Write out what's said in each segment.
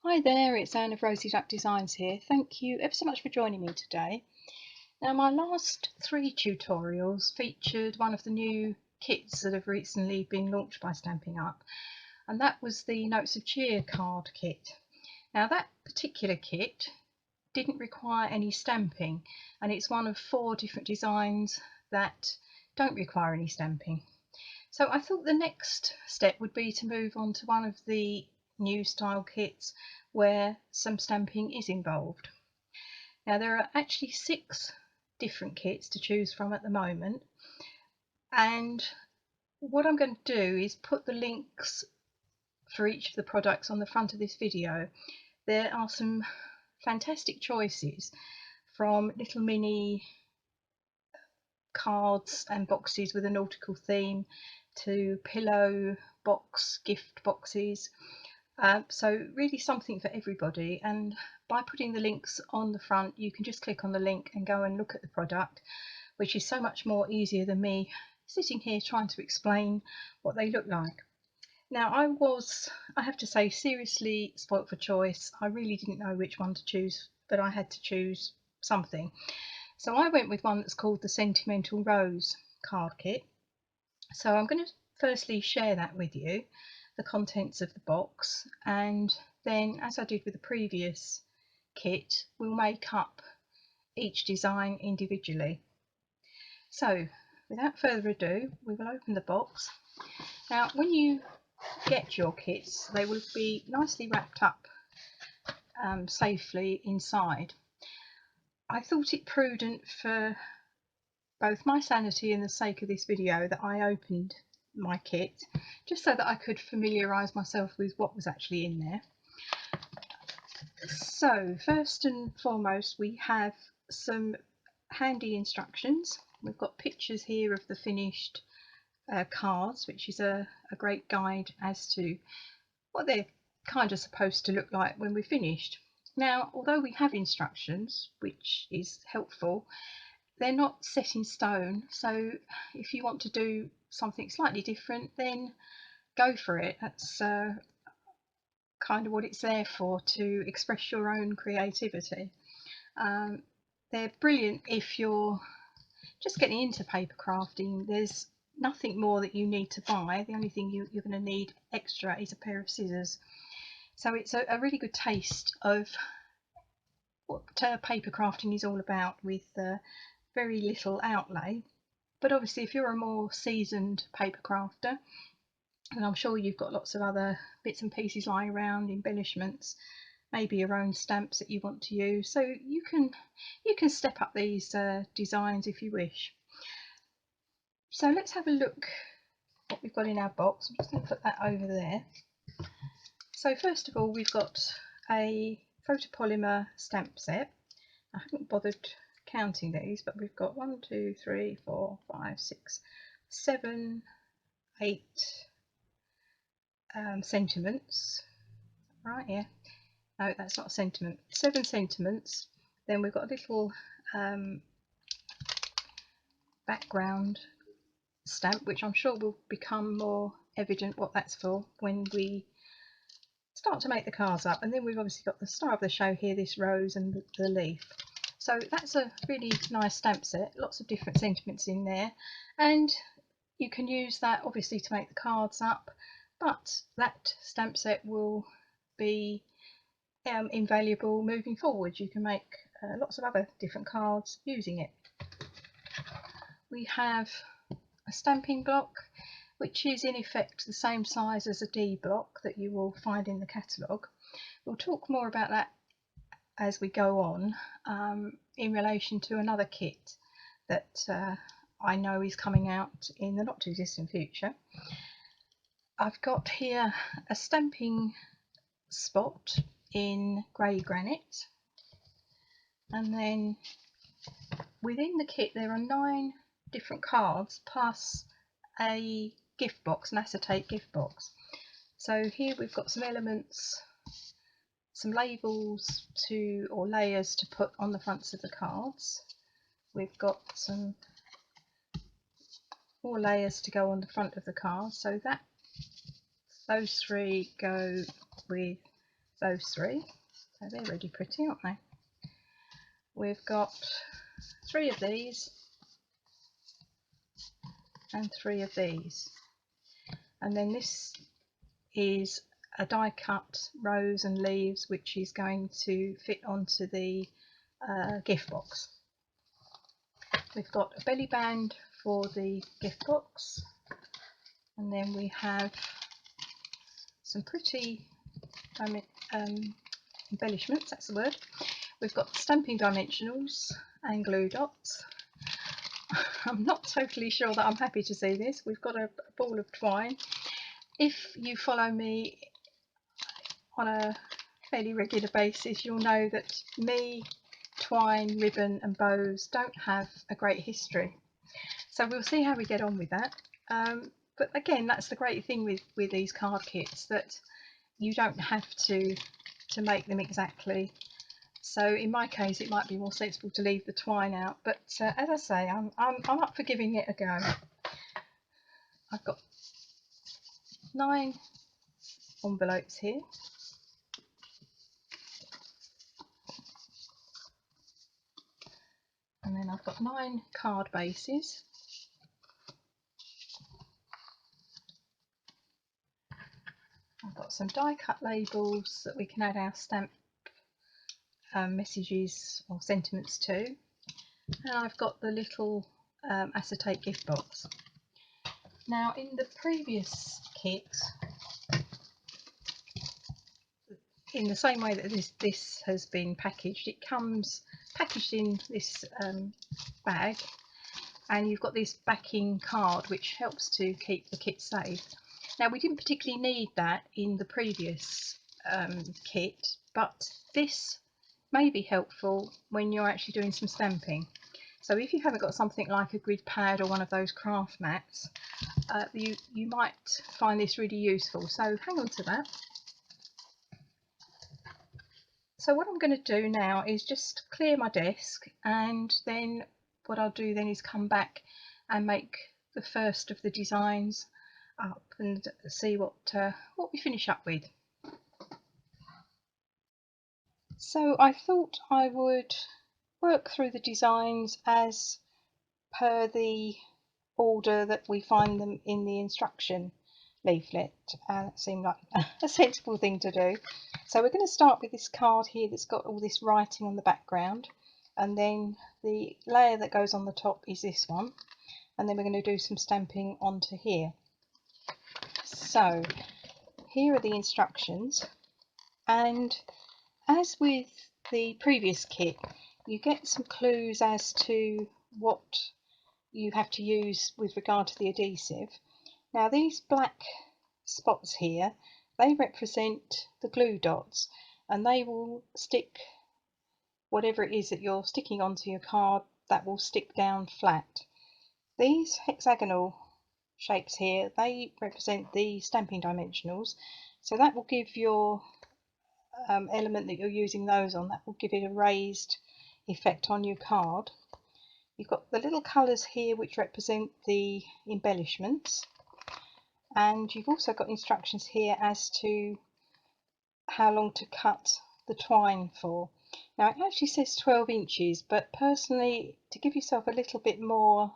Hi there, it's Anne of Rosie Duck Designs here. Thank you ever so much for joining me today. Now, my last three tutorials featured one of the new kits that have recently been launched by Stampin' Up, and that was the Notes of Cheer card kit. Now, that particular kit didn't require any stamping, and it's one of 4 different designs that don't require any stamping. So I thought the next step would be to move on to one of the new style kits where some stamping is involved. Now there are actually 6 different kits to choose from at the moment, and what I'm going to do is put the links for each of the products on the front of this video. There are some fantastic choices, from little mini cards and boxes with a nautical theme to pillow box gift boxes. So really something for everybody, and by putting the links on the front you can just click on the link and go and look at the product, which is so much more easier than me sitting here trying to explain what they look like. Now I have to say, seriously spoilt for choice. I really didn't know which one to choose, but I had to choose something. So I went with one that's called the Sentimental Rose card kit. So I'm going to firstly share that with you, the contents of the box, and then, as I did with the previous kit, we'll make up each design individually. So without further ado, we will open the box. Now when you get your kits, they will be nicely wrapped up safely inside. I thought it prudent, for both my sanity and the sake of this video, that I opened my kit just so that I could familiarise myself with what was actually in there. So first and foremost, we have some handy instructions. We've got pictures here of the finished cards, which is a great guide as to what they're kind of supposed to look like when we're finished. Now, although we have instructions, which is helpful, they're not set in stone, so if you want to do something slightly different, then go for it. That's kind of what it's there for, to express your own creativity. They're brilliant if you're just getting into paper crafting. There's nothing more that you need to buy. The only thing you're going to need extra is a pair of scissors. So it's a really good taste of what paper crafting is all about, with very little outlay. But obviously if you're a more seasoned paper crafter, and I'm sure you've got lots of other bits and pieces lying around, embellishments, maybe your own stamps that you want to use, so you can step up these designs if you wish. So let's have a look what we've got in our box. I'm just going to put that over there. So first of all, we've got a photopolymer stamp set. I haven't bothered counting these, but we've got 1, 2, 3, 4, 5, 6, 7, 8 sentiments. Right, yeah. No, that's not a sentiment. 7 sentiments. Then we've got a little background stamp, which I'm sure will become more evident what that's for when we start to make the cards up. And then we've obviously got the star of the show here, this rose and the leaf. So that's a really nice stamp set, lots of different sentiments in there, and you can use that obviously to make the cards up, but that stamp set will be invaluable moving forward. You can make lots of other different cards using it. We have a stamping block, which is in effect the same size as a D block that you will find in the catalogue. We'll talk more about that as we go on, in relation to another kit that I know is coming out in the not too distant future. I've got here a stamping spot in grey granite, and then within the kit there are 9 different cards plus a gift box, an acetate gift box. So here we've got some elements, some labels or layers to put on the fronts of the cards. We've got some more layers to go on the front of the card, so that those 3 go with those three. So they're really pretty, aren't they? We've got 3 of these and 3 of these. And then this is a die cut rose and leaves, which is going to fit onto the gift box. We've got a belly band for the gift box, and then we have some pretty embellishments, that's the word. We've got stamping dimensionals and glue dots. I'm not totally sure that I'm happy to see this. We've got a ball of twine. If you follow me on a fairly regular basis, you'll know that me, twine, ribbon and bows don't have a great history. So we'll see how we get on with that. But again, that's the great thing with these card kits, that you don't have to make them exactly. So in my case, it might be more sensible to leave the twine out. But as I say, I'm up for giving it a go. I've got 9 envelopes here. And then I've got 9 card bases. I've got some die cut labels that we can add our stamp messages or sentiments to. And I've got the little acetate gift box. Now in the previous kit, in the same way that this has been packaged, it comes packaged in this bag, and you've got this backing card which helps to keep the kit safe. Now we didn't particularly need that in the previous kit, but this may be helpful when you're actually doing some stamping. So if you haven't got something like a grid pad or one of those craft mats, you might find this really useful. So hang on to that. So what I'm going to do now is just clear my desk, and then what I'll do then is come back and make the first of the designs up and see what we finish up with. So I thought I would work through the designs as per the order that we find them in the instruction leaflet. That seemed like a sensible thing to do. So we're going to start with this card here that's got all this writing on the background, and then the layer that goes on the top is this one, and then we're going to do some stamping onto here. So here are the instructions, and as with the previous kit, you get some clues as to what you have to use with regard to the adhesive. Now these black spots here, they represent the glue dots, and they will stick whatever it is that you're sticking onto your card, that will stick down flat. These hexagonal shapes here, they represent the stamping dimensionals, so that will give your element that you're using those on, that will give it a raised effect on your card. You've got the little colours here which represent the embellishments, and you've also got instructions here as to how long to cut the twine for. Now it actually says 12 inches, but personally, to give yourself a little bit more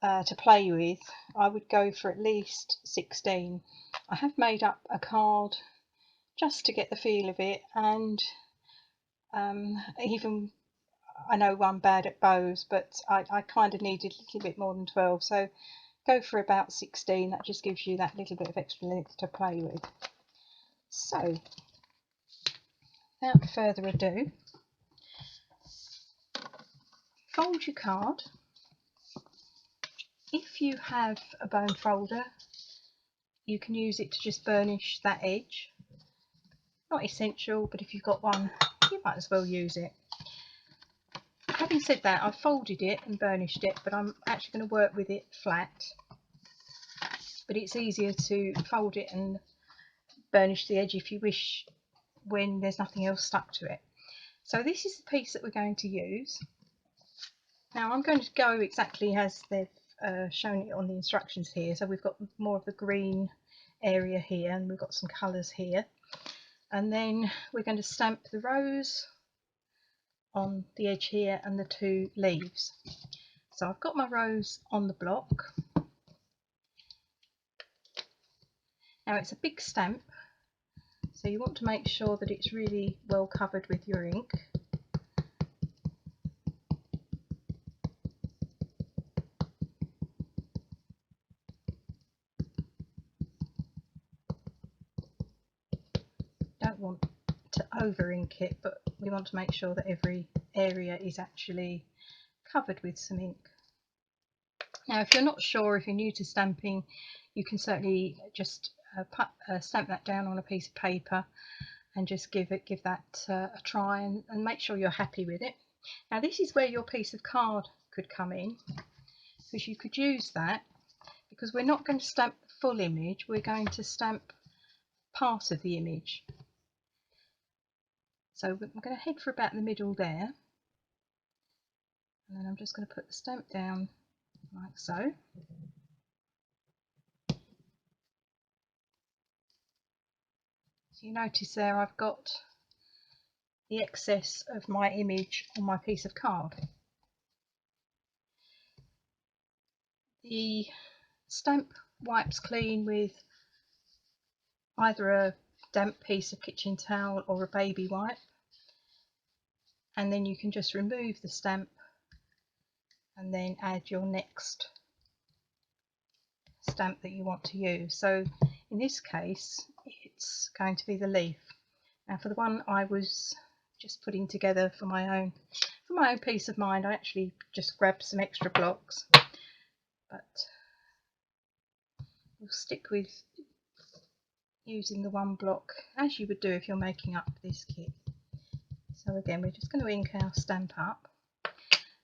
to play with, I would go for at least 16. I have made up a card just to get the feel of it, and even I know I'm bad at bows, but I kind of needed a little bit more than 12, so go for about 16. That just gives you that little bit of extra length to play with. So without further ado, fold your card. If you have a bone folder, you can use it to just burnish that edge. Not essential, but if you've got one, you might as well use it. Having said that, I've folded it and burnished it, but I'm actually going to work with it flat. But it's easier to fold it and burnish the edge if you wish, when there's nothing else stuck to it. So this is the piece that we're going to use. Now I'm going to go exactly as they've shown it on the instructions here. So we've got more of the green area here, and we've got some colours here. And then we're going to stamp the rose on the edge here and the two leaves. So I've got my rose on the block. Now it's a big stamp, so you want to make sure that it's really well covered with your ink. Don't want to over ink it, but we want to make sure that every area is actually covered with some ink. Now if you're not sure, if you're new to stamping, you can certainly just stamp that down on a piece of paper and just give that a try and make sure you're happy with it. Now this is where your piece of card could come in, because you could use that, because we're not going to stamp the full image, we're going to stamp part of the image. So I'm going to head for about the middle there, and then I'm just going to put the stamp down like so. So you notice there I've got the excess of my image on my piece of card. The stamp wipes clean with either a damp piece of kitchen towel or a baby wipe, and then you can just remove the stamp and then add your next stamp that you want to use. So in this case it's going to be the leaf. Now for the one I was just putting together for my own peace of mind, I actually just grabbed some extra blocks, but we'll stick with using the one block as you would do if you're making up this kit. So again, we're just going to ink our stamp up,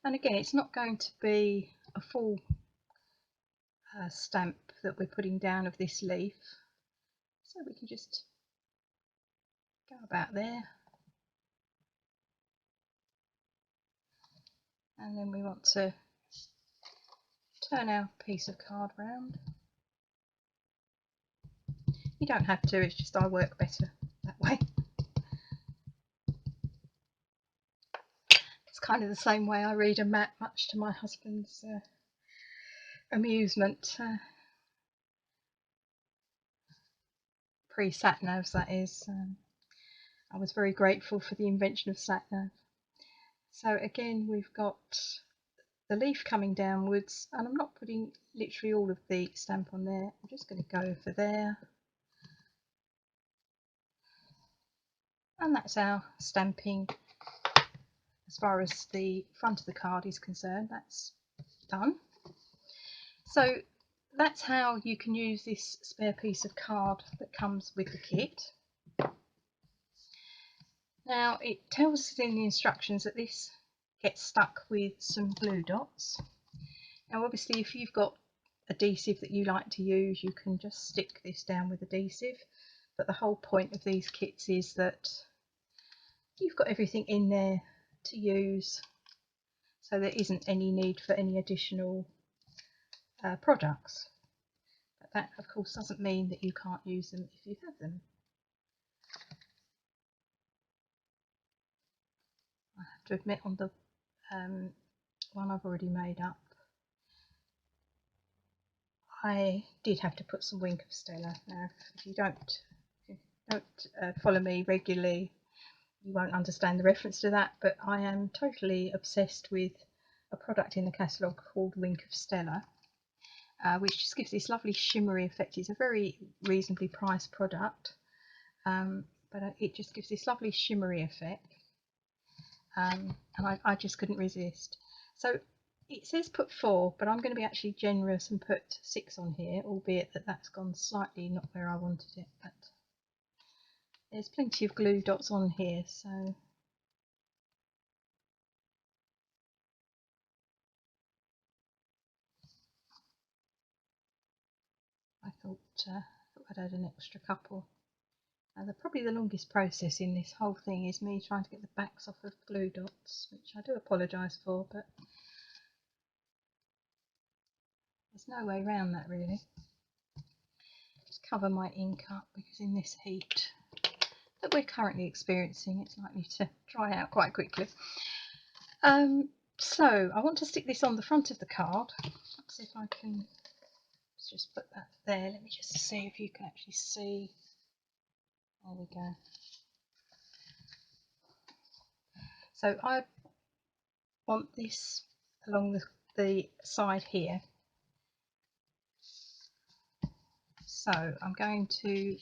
and again it's not going to be a full stamp that we're putting down of this leaf, so we can just go about there, and then we want to turn our piece of card round. You don't have to, it's just I work better that way. It's kind of the same way I read a map, much to my husband's amusement. Pre-sat navs, that is. I was very grateful for the invention of sat nav. So again, we've got the leaf coming downwards, and I'm not putting literally all of the stamp on there. I'm just going to go for there, and that's our stamping as far as the front of the card is concerned. That's done. So that's how you can use this spare piece of card that comes with the kit. Now it tells us in the instructions that this gets stuck with some glue dots. Now obviously if you've got adhesive that you like to use, you can just stick this down with adhesive, but the whole point of these kits is that you've got everything in there to use, so there isn't any need for any additional products. But that of course doesn't mean that you can't use them if you have them. I have to admit, on the one I've already made up, I did have to put some Wink of Stella. Now if you don't follow me regularly, you won't understand the reference to that, but I am totally obsessed with a product in the catalogue called Wink of Stella, which just gives this lovely shimmery effect. It's a very reasonably priced product, but it just gives this lovely shimmery effect, and I just couldn't resist. So it says put 4, but I'm going to be actually generous and put 6 on here, albeit that that's gone slightly not where I wanted it, but there's plenty of glue dots on here, so I thought I'd add an extra couple. Probably the longest process in this whole thing is me trying to get the backs off of glue dots, which I do apologise for, but there's no way around that really. Just cover my ink up, because in this heat that we're currently experiencing. It's likely to dry out quite quickly. So I want to stick this on the front of the card. Let's see if I can just put that there. Let me just see if you can actually see. There we go. So I want this along the side here. So I'm going to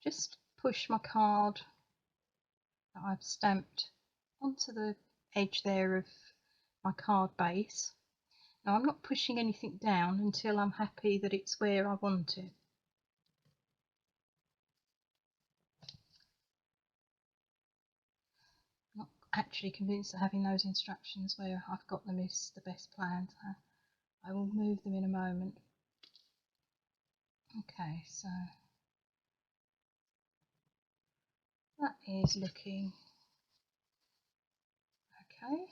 just push my card that I've stamped onto the edge there of my card base. Now I'm not pushing anything down until I'm happy that it's where I want it. I'm not actually convinced that having those instructions where I've got them is the best plan. So I will move them in a moment. Okay, so that is looking okay.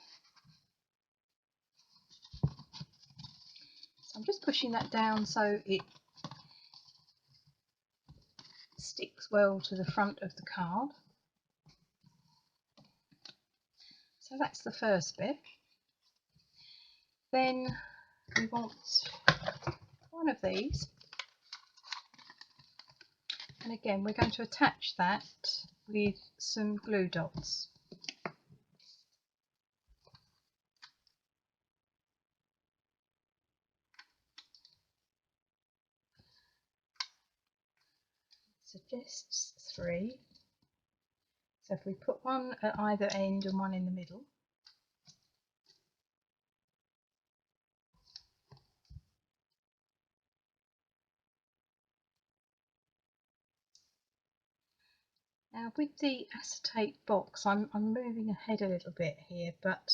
So I'm just pushing that down so it sticks well to the front of the card. So that's the first bit. Then we want one of these, and again we're going to attach that with some glue dots. Suggests 3. So if we put one at either end and one in the middle. Now with the acetate box, I'm moving ahead a little bit here, but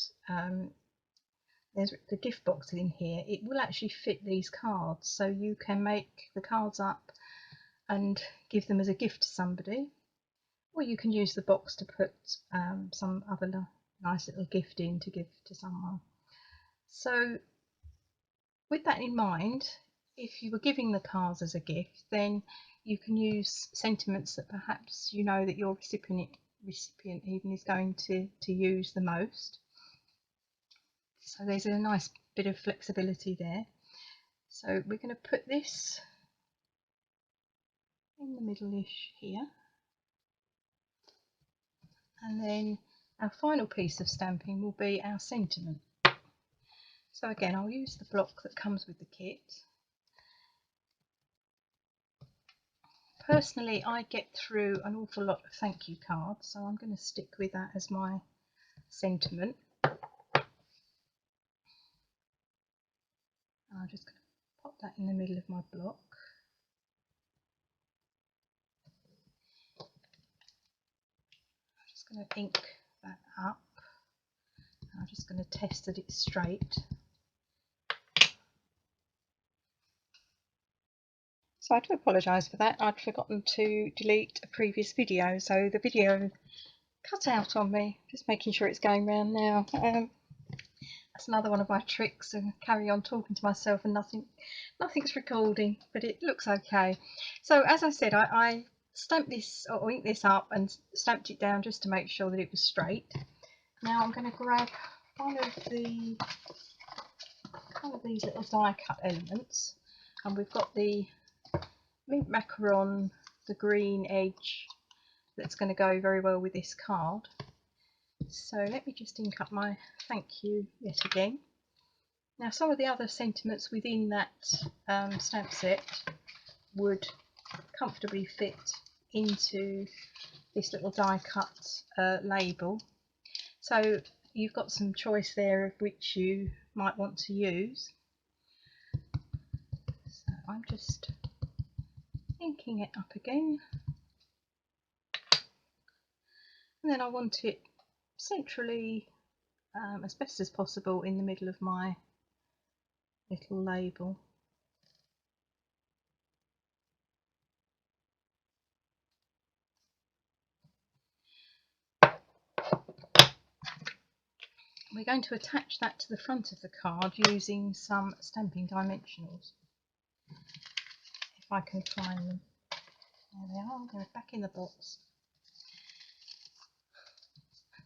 there's the gift box in here. It will actually fit these cards, so you can make the cards up and give them as a gift to somebody, or you can use the box to put some other nice little gift in to give to someone. So with that in mind, if you were giving the cards as a gift, then you can use sentiments that perhaps you know that your recipient even is going to use the most. So there's a nice bit of flexibility there. So we're going to put this in the middle-ish here, and then our final piece of stamping will be our sentiment. So again, I'll use the block that comes with the kit. Personally, I get through an awful lot of thank you cards, so I'm going to stick with that as my sentiment. I'm just going to pop that in the middle of my block. I'm just going to ink that up. I'm just going to test that it's straight. So I do apologise for that. I'd forgotten to delete a previous video, so the video cut out on me. Just making sure it's going round now. That's another one of my tricks, and carry on talking to myself and nothing's recording, but it looks okay. So as I said, I stamped this or inked this up and stamped it down just to make sure that it was straight. Now I'm going to grab one of these little die cut elements, and we've got the mint macaron, the green edge, that's going to go very well with this card. So let me just ink up my thank you yet again. Now some of the other sentiments within that stamp set would comfortably fit into this little die cut label. So you've got some choice there of which you might want to use. So I'm just inking it up again, and then I want it centrally as best as possible in the middle of my little label. We're going to attach that to the front of the card using some stamping dimensionals. If I can find them. There they are, they're back in the box.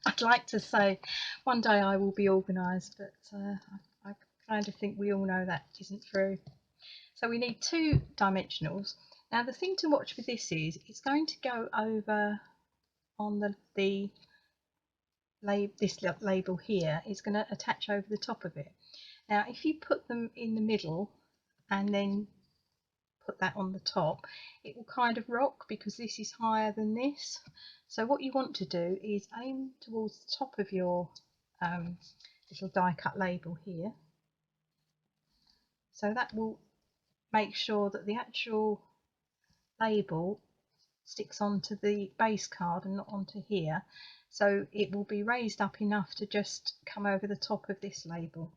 I'd like to say one day I will be organised, but I kind of think we all know that isn't true. So we need two dimensionals. Now the thing to watch with this is it's going to go over on the this label here. It's going to attach over the top of it. Now if you put them in the middle and then put that on the top, it will kind of rock because this is higher than this. So what you want to do is aim towards the top of your little die cut label here. So that will make sure that the actual label sticks onto the base card and not onto here. So it will be raised up enough to just come over the top of this label.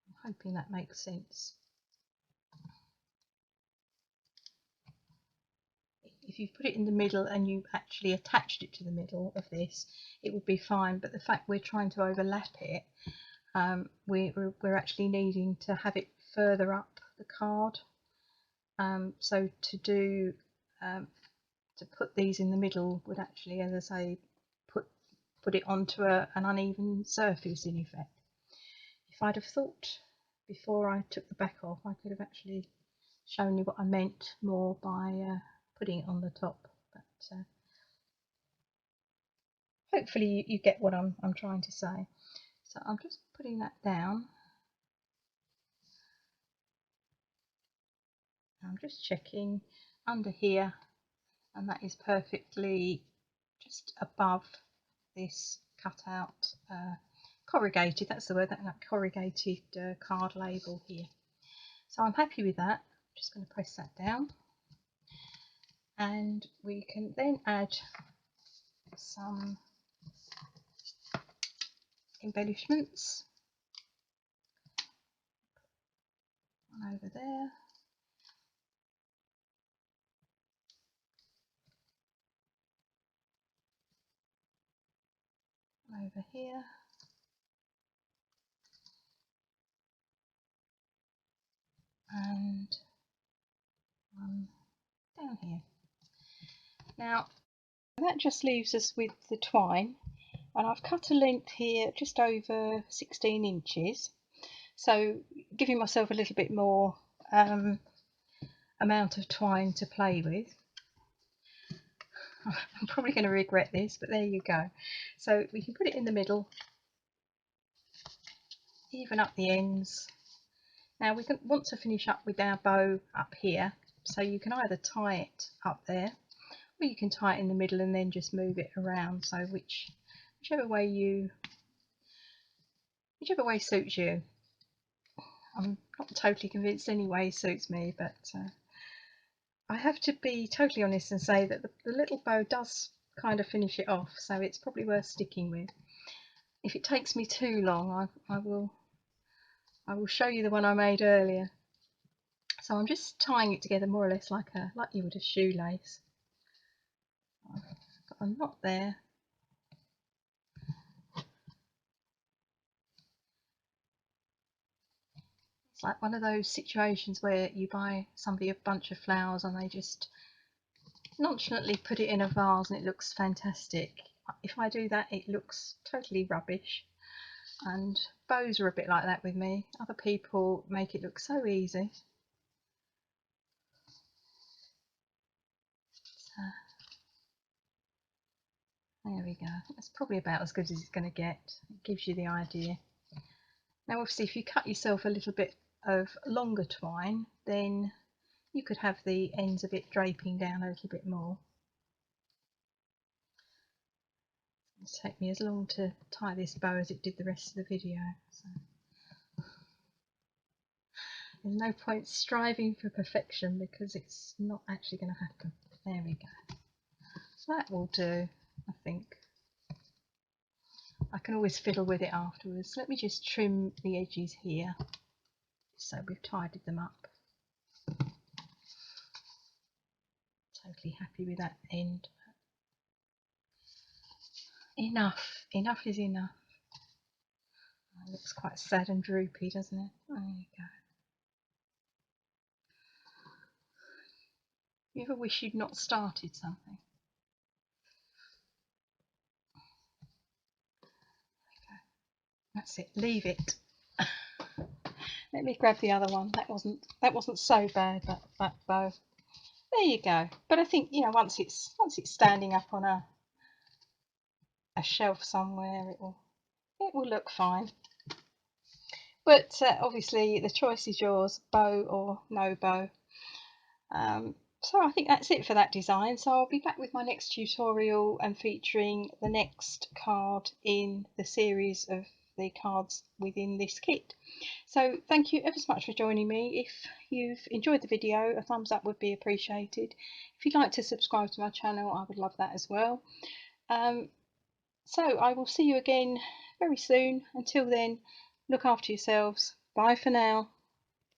I'm hoping that makes sense. If you put it in the middle and you actually attached it to the middle of this, it would be fine, but the fact we're trying to overlap it, we're actually needing to have it further up the card. So to put these in the middle would actually, as I say, put it onto an uneven surface in effect. If I'd have thought before I took the back off, I could have actually shown you what I meant more by putting it on the top. But hopefully you get what I'm trying to say. So I'm just putting that down. I'm just checking under here, and that is perfectly just above this cutout corrugated, that's the word, that corrugated card label here. So I'm happy with that. I'm just going to press that down, and we can then add some embellishments. One over there, one over here, and one down here. Now that just leaves us with the twine, and I've cut a length here just over 16 inches, so giving myself a little bit more amount of twine to play with. I'm probably going to regret this, but there you go. So we can put it in the middle, even up the ends. Now we want to finish up with our bow up here, so you can either tie it up there, or you can tie it in the middle and then just move it around. So whichever way suits you. I'm not totally convinced any way suits me, but I have to be totally honest and say that the little bow does kind of finish it off, so it's probably worth sticking with. If it takes me too long, I will show you the one I made earlier. So I'm just tying it together more or less like you would a shoelace. I've got a knot there. It's like one of those situations where you buy somebody a bunch of flowers and they just nonchalantly put it in a vase and it looks fantastic. If I do that, it looks totally rubbish. And bows are a bit like that with me. Other people make it look so easy. So, there we go. That's probably about as good as it's going to get. It gives you the idea. Now obviously if you cut yourself a little bit of longer twine, then you could have the ends of it draping down a little bit more. It'll take me as long to tie this bow as it did the rest of the video. So there's no point striving for perfection because it's not actually going to happen. There we go. So that will do, I think. I can always fiddle with it afterwards. Let me just trim the edges here so we've tidied them up. Totally happy with that end. Enough is enough. It looks quite sad and droopy, doesn't it? There you go. You ever wish you'd not started something? That's it, leave it. Let me grab the other one. That wasn't so bad, that bow. There you go. But I think, you know, once it's standing up on a shelf somewhere, it will look fine. But obviously the choice is yours, bow or no bow. So I think that's it for that design. So I'll be back with my next tutorial and featuring the next card in the series of the cards within this kit. So thank you ever so much for joining me. If you've enjoyed the video, a thumbs up would be appreciated. If you'd like to subscribe to my channel, I would love that as well. So I will see you again very soon. Until then, look after yourselves. Bye for now.